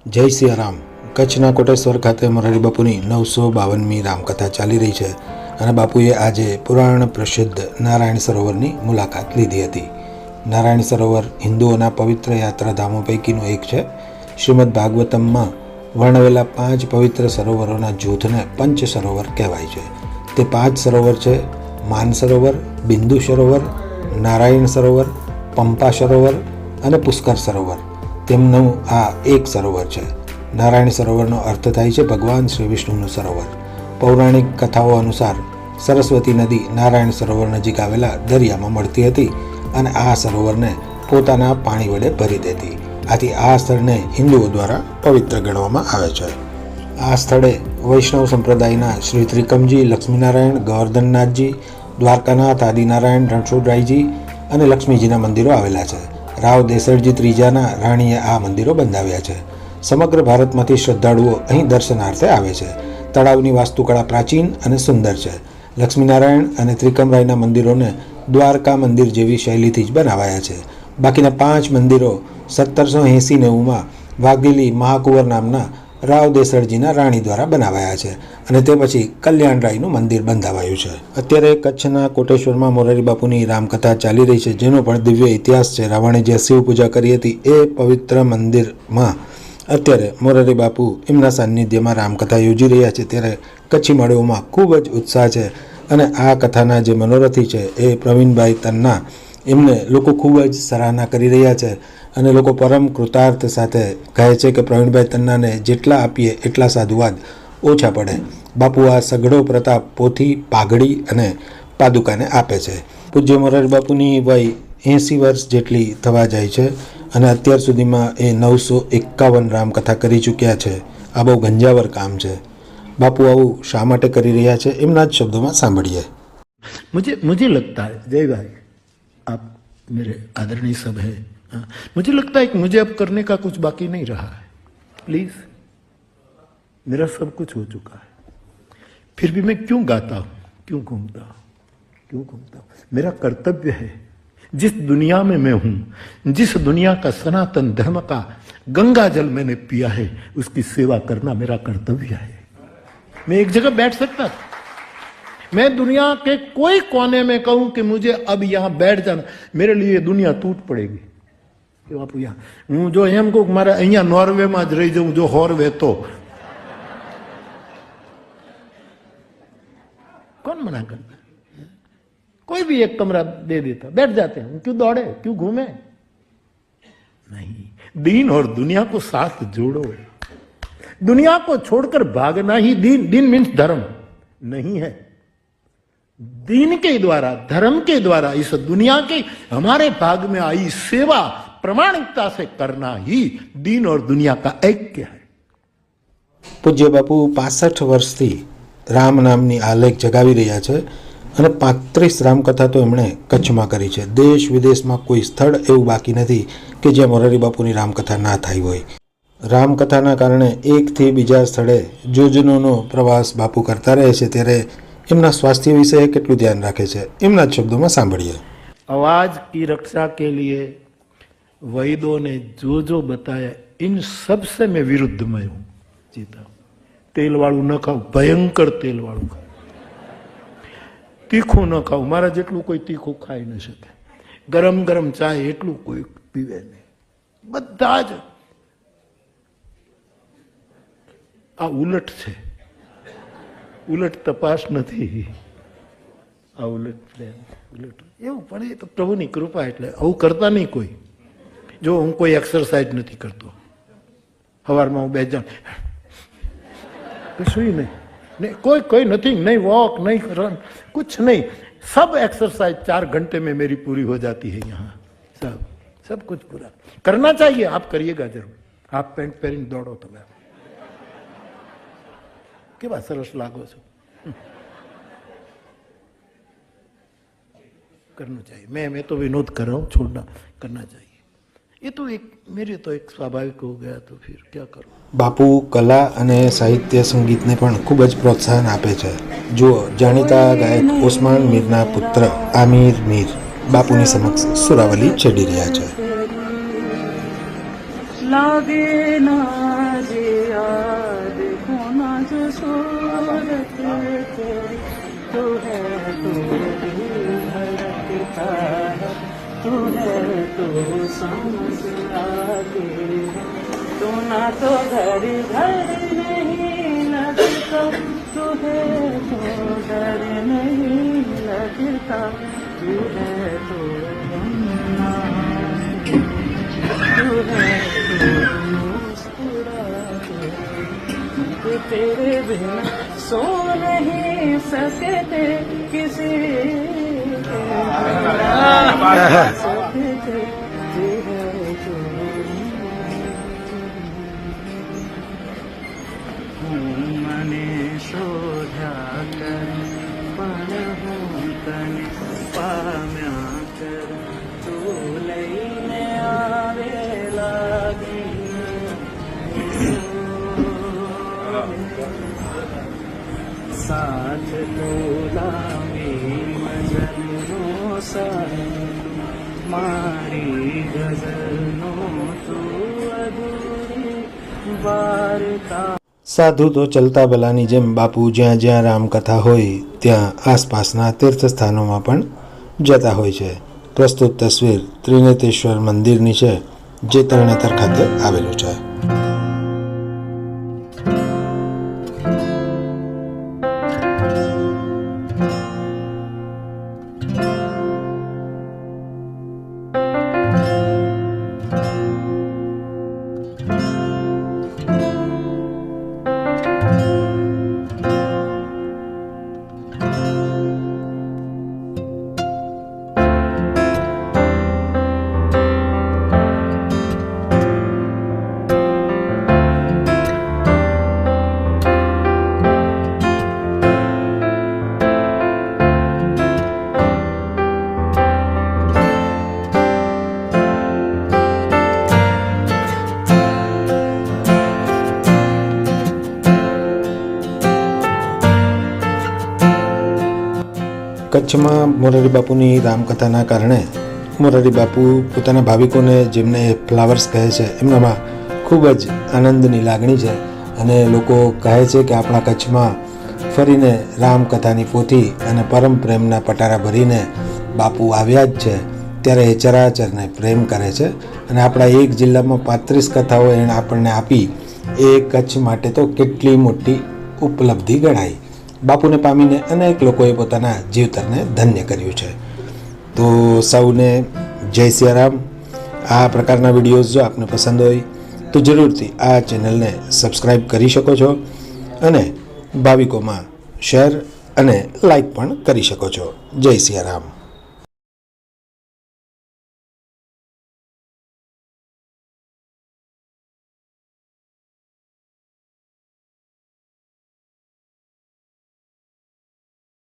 જય સિયારામ. કચ્છના કોટેશ્વર ખાતે મોરારી બાપુની 952મી રામકથા ચાલી રહી છે અને બાપુએ આજે પુરાણ પ્રસિદ્ધ નારાયણ સરોવરની મુલાકાત લીધી હતી. નારાયણ સરોવર હિન્દુઓના પવિત્ર યાત્રાધામો પૈકીનું એક છે. શ્રીમદ ભાગવતમમાં વર્ણવેલા 5 પવિત્ર સરોવરોના જૂથને પંચ સરોવર કહેવાય છે. તે 5 સરોવર છે: માન સરોવર, બિંદુ સરોવર, નારાયણ સરોવર, પંપા સરોવર અને પુષ્કર સરોવર. તેમનું આ એક સરોવર છે. નારાયણ સરોવરનો અર્થ થાય છે ભગવાન શ્રી વિષ્ણુનું સરોવર. પૌરાણિક કથાઓ અનુસાર સરસ્વતી નદી નારાયણ સરોવર નજીક આવેલા દરિયામાં મળતી હતી અને આ સરોવરને પોતાના પાણી વડે ભરી દેતી. આથી આ સ્થળને હિન્દુઓ દ્વારા પવિત્ર ગણવામાં આવે છે. આ સ્થળે વૈષ્ણવ સંપ્રદાયના શ્રી ત્રિકમજી, લક્ષ્મીનારાયણ, ગોવર્ધનનાથજી, દ્વારકાનાથ, આદિનારાયણ, રણછોડરાયજી અને લક્ષ્મીજીના મંદિરો આવેલા છે. રાવ દેસરજી ત્રીજાના રાણીએ આ મંદિરો બંધાવ્યા છે. સમગ્ર ભારતમાંથી શ્રદ્ધાળુઓ અહીં દર્શનાર્થે આવે છે. તળાવની વાસ્તુકળા પ્રાચીન અને સુંદર છે. લક્ષ્મીનારાયણ અને ત્રિકમરાયના મંદિરોને દ્વારકા મંદિર જેવી શૈલીથી જ બનાવાયા છે. બાકીના 5 મંદિરો 1780-90માં વાઘેલી મહાકુંવર નામના રાવ દેસરજીના રાણી દ્વારા બનાવાયા છે અને તે પછી કલ્યાણરાયનું મંદિર બંધાવાયું છે. અત્યારે કચ્છના કોટેશ્વરમાં મોરારી બાપુની રામકથા ચાલી રહી છે, જેનો પણ દિવ્ય ઇતિહાસ છે. રાવણે જે શિવ પૂજા કરી હતી એ પવિત્ર મંદિરમાં અત્યારે મોરારી બાપુ એમના સાનિધ્યમાં રામકથા યોજી રહ્યા છે. ત્યારે કચ્છી માળીઓમાં ખૂબ જ ઉત્સાહ છે અને આ કથાના જે મનોરથી છે એ પ્રવીણભાઈ તન્ના, એમને લોકો ખૂબ જ સરાહના કરી રહ્યા છે અને લોકો પરમ કૃતાર્થ સાથે કહે છે કે પ્રવીણભાઈ તન્નાને જેટલા આપીએ એટલા સાધુવાદ ઓછા પડે. બાપુ આ સઘળો પ્રતાપ પોથી, પાઘડી અને પાદુકાને આપે છે. પૂજ્ય મોરારી બાપુની વય 80 વર્ષ જેટલી થવા જાય છે અને અત્યાર સુધીમાં એ 951 રામકથા કરી ચૂક્યા છે. આ બહુ ગંજાવર કામ છે. બાપુ આવું શા માટે કરી રહ્યા છે એમના જ શબ્દોમાં સાંભળીએ. मुझे लगता है, जय भाई, आप मेरे आदरणीय सब है, मुझे लगता है कि मुझे अब करने का कुछ बाकी नहीं रहा है. प्लीज, मेरा सब कुछ हो चुका है. फिर भी मैं क्यों गाता हूं, क्यों घूमता हूं? मेरा कर्तव्य है. जिस दुनिया में मैं हूं, जिस दुनिया का सनातन धर्म का गंगा जल मैंने पिया है, उसकी सेवा करना मेरा कर्तव्य है. मैं एक जगह बैठ सकता था. मैं दुनिया के कोई कोने में कहूं कि मुझे अब यहां बैठ जाना, मेरे लिए दुनिया टूट पड़ेगी. बापू यहाँ હું જો એમ કહું મારે અહીંયા નોર્વેમાં જ રહી જાઉં, જો હોર્વે તો कौन मना करता? कोई भी एक कमरा दे देता, बैठ जाते हैं. क्यों दौड़े, क्यों घूमे? नहीं, दीन और दुनिया को साथ जोड़ो. दुनिया को छोड़कर भागना ही दीन. दीन मीन्स धर्म नहीं है. दीन के द्वारा, धर्म के द्वारा इस दुनिया के हमारे भाग में आई सेवा प्रामाणिकता से करना ही दीन और दुनिया का ऐक्य है. પૂજ્ય બાપુ 65 વર્ષથી રામ નામની આલેખ જગાવી રહ્યા છે અને 35 રામકથા તો એમણે કચ્છમાં કરી છે. દેશ વિદેશમાં કોઈ સ્થળ એવું બાકી નથી કે જ્યાં મોરારી બાપુની રામકથા ના થઈ હોય. રામકથાના કારણે એકથી બીજા સ્થળે જોજનોનો પ્રવાસ બાપુ કરતા રહે છે. ત્યારે એમના સ્વાસ્થ્ય વિશે કેટલું ધ્યાન રાખે છે એમના જ શબ્દોમાં સાંભળીએ. आवाज की रक्षा के लिए वैदों ने जो बताया, इन सब से मैं विरुद्ध में हूं. जीता तेल वाળું ન ખાવ, ભયંકર તેલ વાળું ખાવ. તીખું ન ખાવ, મારા જેટલું કોઈ તીખું ખાઈ ન શકે. ગરમ ગરમ ચાય એટલું કોઈ પીવે નહીં. બધા જ આ ઉલટ છે. ઉલટ તપાસ નથી, આ ઉલટ એવું. પણ એ તો પ્રભુની કૃપા, એટલે આવું કરતા નહીં કોઈ. જો હું કોઈ એક્સરસાઇઝ નથી કરતો, સવારમાં હું 2 જણ કશું नहीं, कोई नथिंग, नहीं वॉक, नहीं रन, कुछ नहीं. सब एक्सरसाइज 4 घंटे में मेरी पूरी हो जाती है यहाँ. सब कुछ पूरा करना चाहिए. आप करिएगा जरूर. हाफ पेंट पहरीने दौड़ो તમે. કેવા સરસ લાગો છો. करना चाहिए. मैं तो विनोद कर रहा हूँ, छोड़ना करना चाहिए. ये तो एक मेरे तो एक स्वाभाविक हो गया, तो फिर क्या करूँ. બાપુ કલા અને સાહિત્ય સંગીતને પણ ખૂબ જ પ્રોત્સાહન આપે છે. જુઓ, જાણીતા ગાયક ઓસ્માન મીરના પુત્ર આમિર મીર બાપુની સમક્ષ સુરાવલી છેડી રહ્યા છે. લાગે ના तू समझ आती है, तू ना तो घर घर नहीं लगता, तुझे तो डर नहीं लगता, तुझे तो गमना, तुझे तो मुस्कुराते, कि तेरे बिना सो नहीं सकते किसी के सकते, तेरे तो મને શોધ્યા કર પણ હું તને પામ્યા કર, તું લઈને આવે લાગી સાથ તું લાવી મજલનો સાથ, મારી ગઝલનો તું અધૂરી વાર્તા. સાધુ તો ચલતા બલાની જેમ બાપુ જ્યાં જ્યાં રામકથા હોય ત્યાં આસપાસના તીર્થસ્થાનોમાં પણ જતા હોય છે. પ્રસ્તુત તસવીર ત્રિનેત્રેશ્વર મંદિરની છે, જે તરણેતર ખાતે આવેલું છે. કચ્છમાં મોરારી બાપુની રામકથાના કારણે મોરારી બાપુ પોતાના ભાવિકોને, જેમને ફ્લાવર્સ કહે છે, એમનામાં ખૂબ જ આનંદની લાગણી છે. અને લોકો કહે છે કે આપણા કચ્છમાં ફરીને રામકથાની પોથી અને પરમ પ્રેમના પટારા ભરીને બાપુ આવ્યા જ છે. ત્યારે એ ચરાચરને પ્રેમ કરે છે. અને આપણા એક જિલ્લામાં 35 કથાઓ એણે આપણને આપી, એ કચ્છ માટે તો કેટલી મોટી ઉપલબ્ધિ ગણાય. બાપુને પામીને અનેક લોકોએ પોતાના જીવતરને ધન્ય કર્યું છે. તો સૌને જય સિયારામ. આ પ્રકારના વિડીયોઝ જો આપને પસંદ હોય તો જરૂરથી આ ચેનલને સબસ્ક્રાઈબ કરી શકો છો અને ભાવિકોમાં શેર અને લાઈક પણ કરી શકો છો. જય સિયારામ.